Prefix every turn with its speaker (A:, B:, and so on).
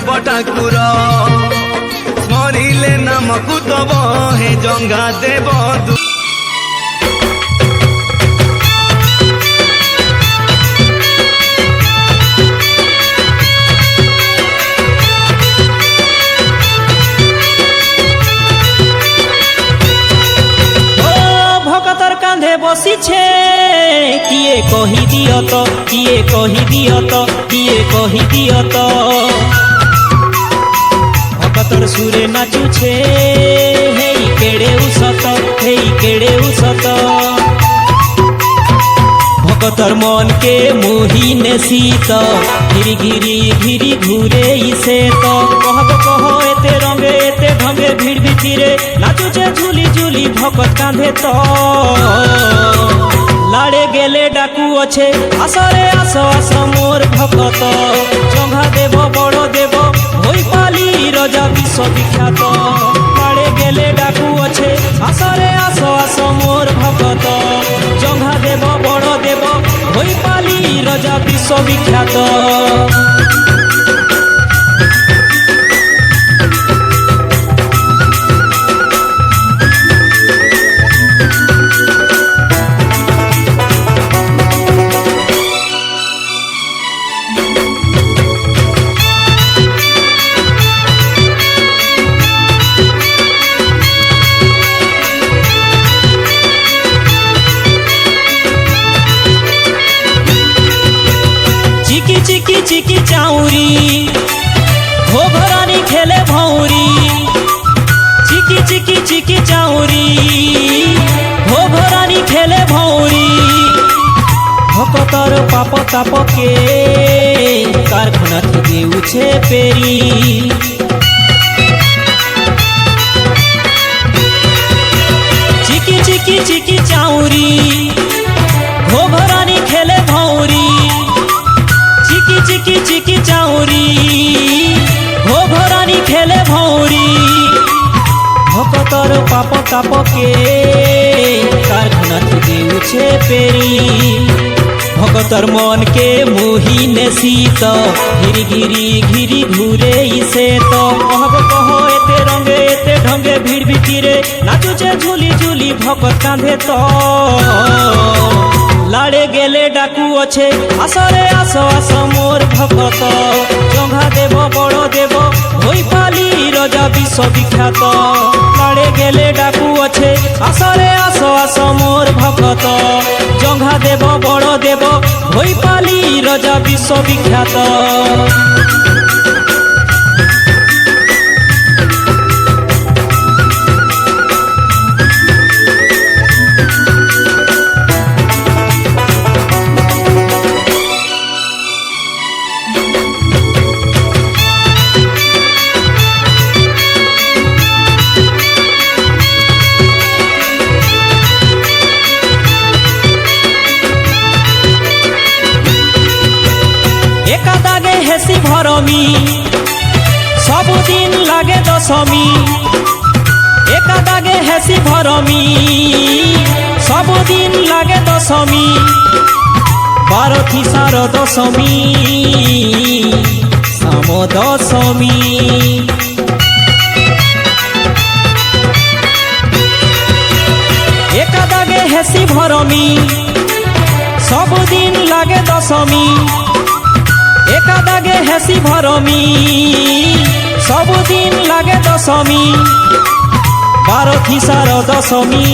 A: देव ठाकुर स्मरिले नामकु तब हे जंगा देव
B: বসিছে কিয়ে কহি দিও তো কিয়ে কহি দিও তো কিয়ে কহি দিও তো ভকতর সুরে নাচুছে হেই কেড়ে উসত হেই কেড়ে উসত ভকতর মনকে মোহি নেশিত ঘিরি ঘিরি ঘিরি ঘুরে ইসে তো কহব কহ এতে রঙে এতে ঢঙ্গে ভিড় ভিতিরে নাচুছে ঝুলি ঝুলি ভকত কাঁধে তো লাড়ে গেলে ডাকু আছে আসরে আস আস মোর ভকত জঙ্ঘা দেব বড় দেব হই পালি রাজা বিশ্ববিখ্যাত লাড়ে গেলে ডাকু আছে আসরে আস আস মোর ভকত জঙ্ঘা দেব বড় দেব হই পালি রাজা বিশ্ববিখ্যাত चिकी चिकी चाउरी हो घरानी खेले भौरी चिकी चिकी चिकी चाउरी हो घरानी खेले भौरी भकतर पाप ताप के कारखाना থেকে উঠে পেরি चिकी चिकी चिकी चाउरी हो घरानी खेले भौरी चिकी चिकी चिकी चाउरी हो घरानी खेले भौरी भकतर पाप ताप के कारखाना থেকে উঠে পেরি भकतर मन के मोही नेশিত घिरी घिरी घिरी घुरे इसे तो कहब कह एते रंगे एते ढंगे ভিড় ভিতিরে নাচুছে ঝুলি ঝুলি ভকত কাঁধে তো লাড়ে গেলে ডাকু আছে আসরে আস আস মোর ভকত জঙ্ঘা দেব বড় দেব হই পালি রাজা বিশ্ববিখ্যাত লাড়ে গেলে ডাকু আছে আসরে আস আস মোর ভকত জঙ্ঘা দেব বড় দেব হই পালি রাজা বিশ্ববিখ্যাত একাদাগে হেসি ভরমি সবুদিন লাগে দশমী একাদাগে হেসি ভরমি সবুদিন লাগে দশমী 12 থিসার দশমী সাম দশমী একাদাগে হেসি ভরমি সবুদিন লাগে দশমী একাদাগে হেসি ভরমি সবুদিন লাগে দশমী 12 থিসার দশমী